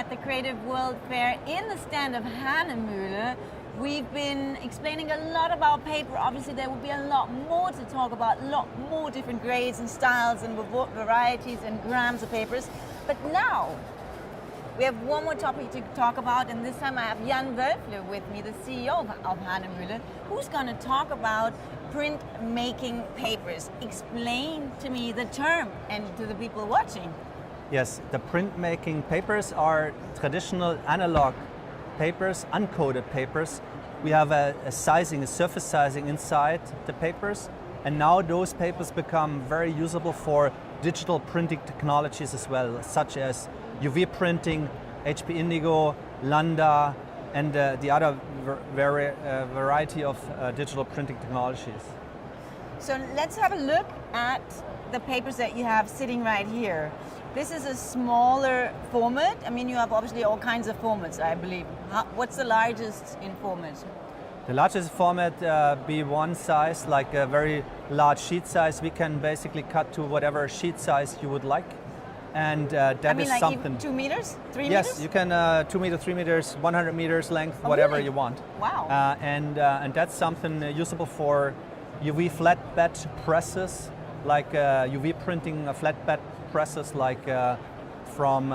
at the Creative World Fair in the stand of Hahnemühle. We've been explaining a lot about paper. Obviously there will be a lot more to talk about, a lot more different grades and styles and varieties and grams of papers. But now we have one more topic to talk about, and this time I have Jan Wölfle with me, the CEO of Hahnemühle, who's going to talk about printmaking papers. Explain to me the term and to the people watching. Yes, the printmaking papers are traditional analog papers, uncoated papers. We have a sizing, a surface sizing inside the papers, and now those papers become very usable for digital printing technologies as well, such as UV printing, HP Indigo, Lambda, and the other variety of digital printing technologies. So let's have a look at the papers that you have sitting right here. This is a smaller format. I mean, you have obviously all kinds of formats, I believe. What's the largest in format? The largest format, B1 size, like a very large sheet size. We can basically cut to whatever sheet size you would like. And that I mean, is like something. 2 meters? 3 meters? Yes, you can 2 meters, 3 meters, 100 meters length, whatever really? you want. Wow. And that's something usable for UV flatbed presses, like UV printing flatbed presses, like from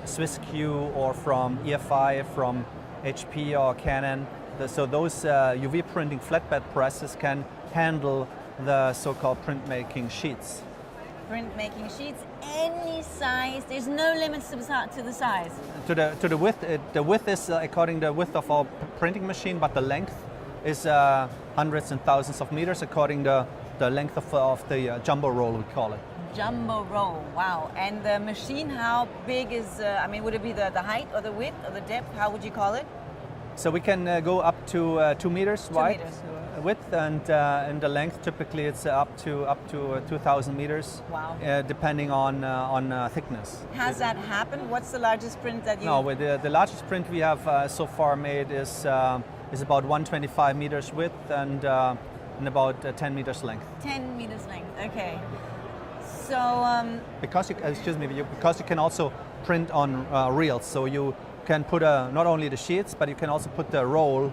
SwissQ or from EFI, from HP or Canon. So those UV printing flatbed presses can handle the so-called printmaking sheets. Printmaking sheets, any size. There's no limits to the size. To the width, the width is according to the width of our printing machine, but the length is hundreds and thousands of meters according to the length of the jumbo roll, we call it. Jumbo roll, wow. And the machine, how big is, I mean, would it be the height or the width or the depth? How would you call it? So we can go up to 2 meters wide width, and in the length typically it's up to 2,000 meters. Wow. Depending on thickness. Has that happened? What's the largest print that you? No, with the largest print we have so far made is about 125 meters width and about 10 meters length. 10 meters length. Okay. So because you can also print on reels, so you can put not only the sheets, but you can also put the roll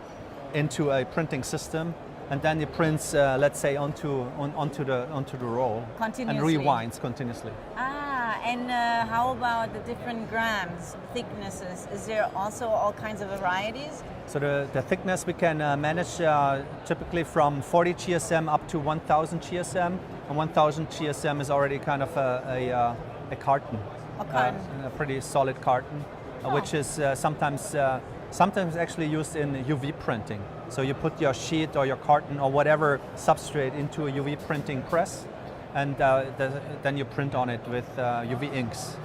into a printing system, and then it prints, let's say, onto the roll continuously. And rewinds continuously. And how about the different grams, thicknesses? Is there also all kinds of varieties? So the thickness we can manage typically from 40 GSM up to 1,000 GSM, and 1,000 GSM is already kind of a carton. A carton. A pretty solid carton, which is sometimes actually used in UV printing. So you put your sheet or your carton or whatever substrate into a UV printing press, and then you print on it with UV inks.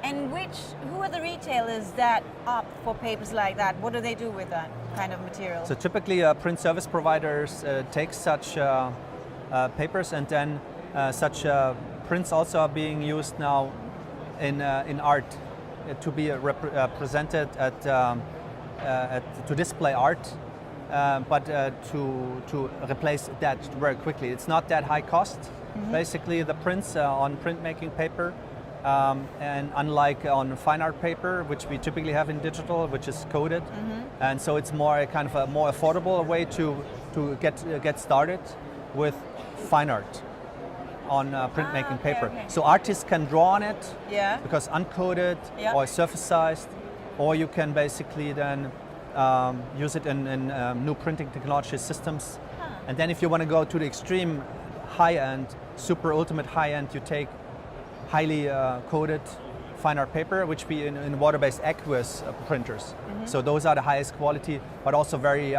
And who are the retailers that opt for papers like that? What do they do with that kind of material? So typically print service providers take such papers, and then such prints also are being used now in art to be presented to display art, but to replace that very quickly. It's not that high cost. Mm-hmm. Basically, the prints on printmaking paper, and unlike on fine art paper, which we typically have in digital, which is coated, and so it's more a kind of a more affordable way to get started with fine art on printmaking paper. Okay. So artists can draw on it, yeah, because uncoated or surface sized, or you can basically then use it in new printing technology systems. And then if you want to go to the extreme high-end, super ultimate high-end, you take highly coated fine art paper, which be in water-based aqueous printers. So those are the highest quality, but also very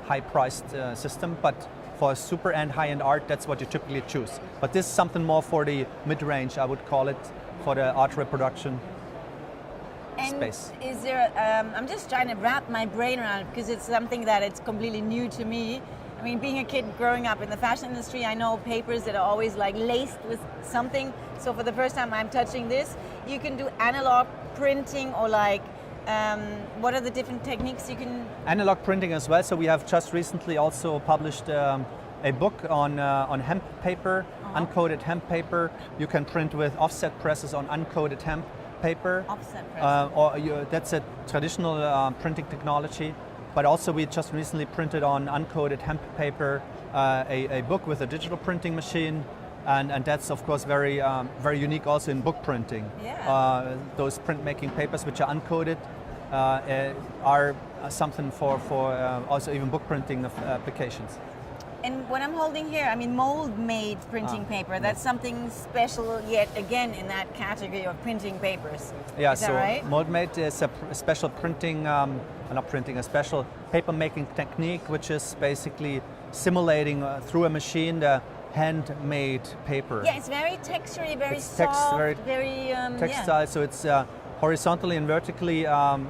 high-priced system. But for super and high-end art, that's what you typically choose. But this is something more for the mid-range, I would call it, for the art reproduction space. Is there, I'm just trying to wrap my brain around it, because it's something that it's completely new to me. I mean, being a kid growing up in the fashion industry, I know papers that are always like laced with something. So for the first time I'm touching this, you can do analog printing, or like, what are the different techniques you can? Analog printing as well. So we have just recently also published a book on hemp paper, uncoated hemp paper. You can print with offset presses on uncoated hemp, paper. Offset press. That's a traditional printing technology. But also we just recently printed on uncoated hemp paper a book with a digital printing machine. And that's of course very unique also in book printing. Yeah. Those printmaking papers which are uncoated are something for also even book printing applications. And what I'm holding here, I mean, mold-made printing paper. That's something special yet again in that category of printing papers. Yeah, is that so right? mold-made is a special printing, not printing, a special paper making technique, which is basically simulating through a machine the handmade paper. Yeah, it's very textury, very soft, very textile. So it's horizontally and vertically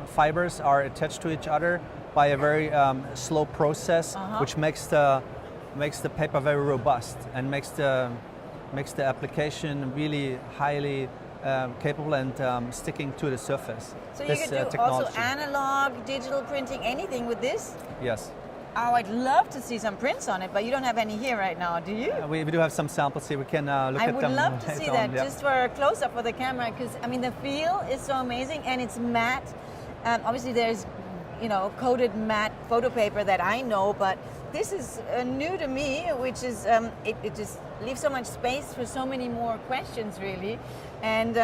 fibers are attached to each other by a very slow process, which makes the paper very robust and makes the application really highly capable and sticking to the surface. So you could do also analog, digital printing, anything with this? Yes. Oh, I'd love to see some prints on it, but you don't have any here right now, do you? We do have some samples here. We can look I at them. would love to see that, yeah. just for a close-up for the camera, because I mean the feel is so amazing and it's matte. Obviously there's, you know, coated matte photo paper that I know, but this is new to me, which is it just leaves so much space for so many more questions, really. And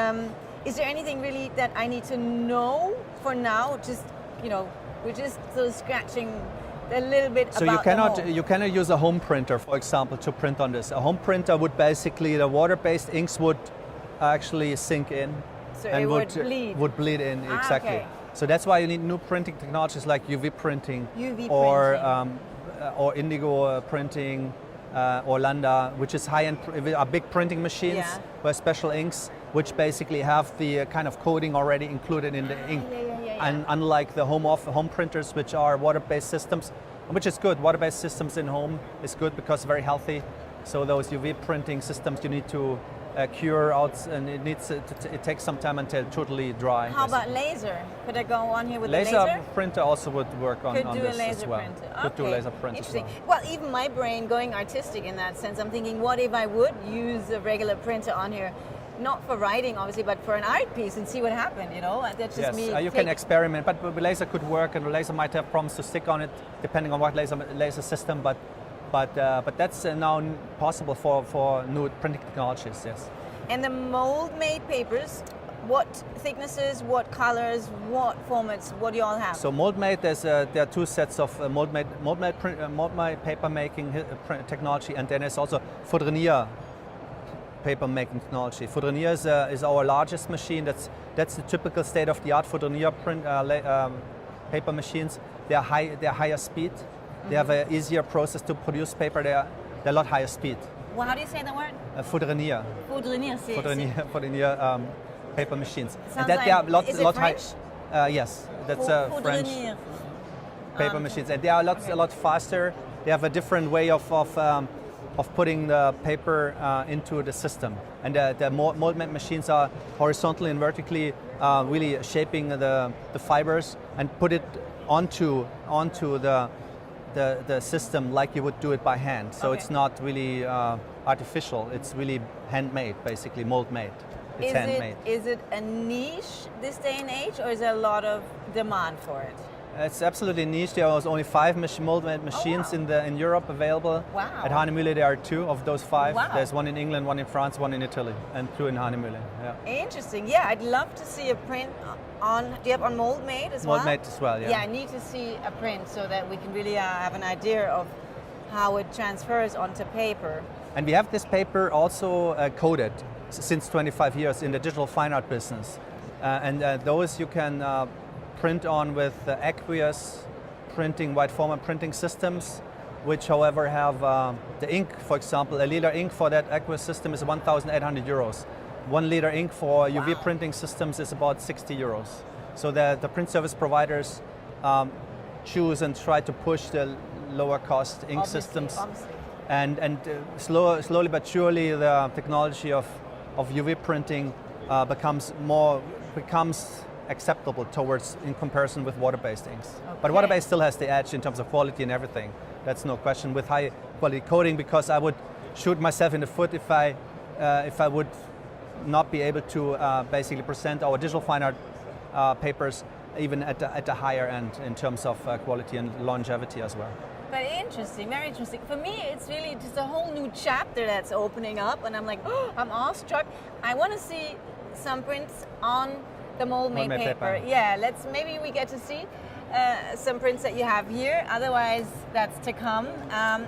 is there anything really that I need to know for now? Just, you know, we're just sort of scratching a little bit so about you cannot use a home printer, for example, to print on this. A home printer would basically, the water-based inks would actually sink in, so and it would bleed in, exactly. Okay. So that's why you need new printing technologies like UV printing, or indigo printing, or Landa, which is high-end, are big printing machines with special inks, which basically have the kind of coating already included in the ink. And unlike the home printers, which are water-based systems, which is good. Water-based systems in home is good because it's very healthy. So those UV printing systems you need to cure out, and it takes some time until totally dry. How about laser? Could I go on here with laser? the laser? Printer also would work on Could do this a laser as well. printer. Could do a laser print as Interesting. well. Well, even my brain going artistic in that sense. I'm thinking, what if I would use a regular printer on here? Not for writing, obviously, but for an art piece and see what happened, you know? That's just me. You can experiment, but the laser could work, and the laser might have problems to stick on it, depending on what laser system, but that's now possible for new printing technologies, yes. And the mold-made papers, what thicknesses, what colors, what formats, what do you all have? So mold-made, there are two sets of mold-made paper making technology, and then there's also Foudrinier paper making technology. Foudrinier is our largest machine. That's the typical state-of-the-art Foudrinier print paper machines. They're higher speed. They have an easier process to produce paper. They're a lot higher speed. Well, how do you say the word? Foudrinier. Foudrinier paper machines. And that they are lot French? Yes, that's French paper machines, and they are a lot faster. They have a different way of putting the paper into the system. And the mold-made machines are horizontally and vertically really shaping the fibers and put it onto the system like you would do it by hand. So it's not really artificial, it's really handmade, basically mold-made. It's handmade. Is it a niche this day and age, or is there a lot of demand for it? It's absolutely niche. There was only 5 mold-made machines in Europe available. Wow. At Hahnemühle there are 2 of those 5. Wow. There's one in England, one in France, one in Italy, and 2 in Hahnemühle. Yeah. Interesting. Yeah, I'd love to see a print on. Do you have on mold-made as well? Mold-made as well. Yeah. Yeah, I need to see a print so that we can really have an idea of how it transfers onto paper. And we have this paper also coated since 25 years in the digital fine art business, and those you can print on with aqueous printing, wide format printing systems, which however have the ink, for example, a liter ink for that aqueous system is 1,800 euros. 1 liter ink for UV printing systems is about 60 euros. So the print service providers choose and try to push the lower cost ink systems. And slowly but surely the technology of UV printing becomes acceptable in comparison with water-based inks. Okay. But water-based still has the edge in terms of quality and everything. That's no question with high quality coating, because I would shoot myself in the foot if I would not be able to basically present our digital fine art papers even at the higher end in terms of quality and longevity as well. Very interesting, very interesting. For me, it's really just a whole new chapter that's opening up, and I'm like, oh, I'm awestruck. I want to see some prints on the Mould-made paper. Yeah, maybe we get to see some prints that you have here. Otherwise, that's to come.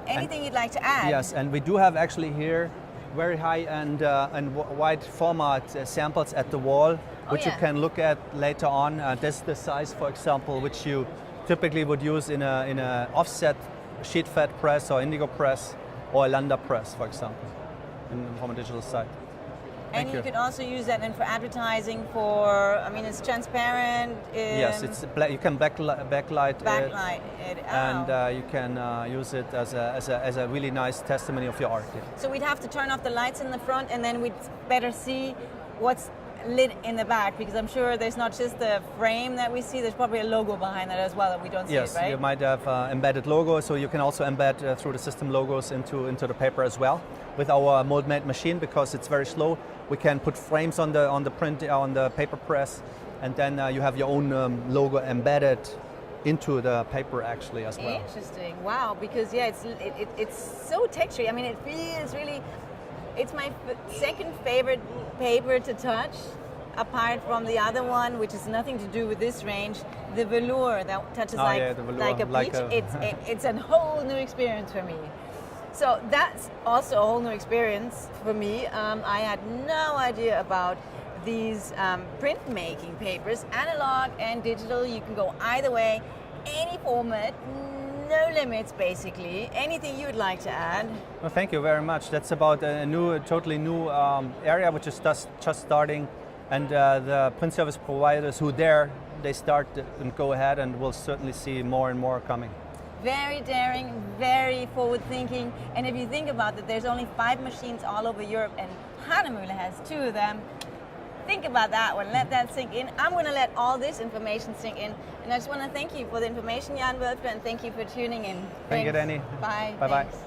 Anything you'd like to add? Yes, and we do have actually here very high and wide format samples at the wall, which you can look at later on. This is the size, for example, which you typically would use in a offset sheet fed press or indigo press or a Landa press, for example, from a digital side. And you could also use that then for advertising. I mean, it's transparent. Yes, you can backlight it, Oh. and you can use it as a really nice testimony of your art. Yeah. So we'd have to turn off the lights in the front, and then we'd better see what's lit in the back, because I'm sure there's not just the frame that we see, there's probably a logo behind that as well that we don't see, yes, right? You might have embedded logos, so you can also embed through the system logos into the paper as well. With our Mould-made machine, because it's very slow, we can put frames on the paper press, and then you have your own logo embedded into the paper actually as well. Interesting. Wow, because yeah, it's so textury. I mean, it feels really. It's my second favorite paper to touch, apart from the other one, which has nothing to do with this range. The velour that touches like a peach. It's a whole new experience for me. So that's also a whole new experience for me. I had no idea about these printmaking papers, analog and digital. You can go either way, any format. No limits, basically. Anything you would like to add? Well, thank you very much. That's about a totally new area which is just starting, and the print service providers they start and go ahead, and we'll certainly see more and more coming. Very daring, very forward-thinking, and if you think about it, there's only 5 machines all over Europe, and Hahnemühle has 2 of them. Think about that one, let that sink in. I'm going to let all this information sink in, and I just want to thank you for the information, Jan Wölfler, and thank you for tuning in. Thank you, Danny. Bye. Bye-bye. Thanks.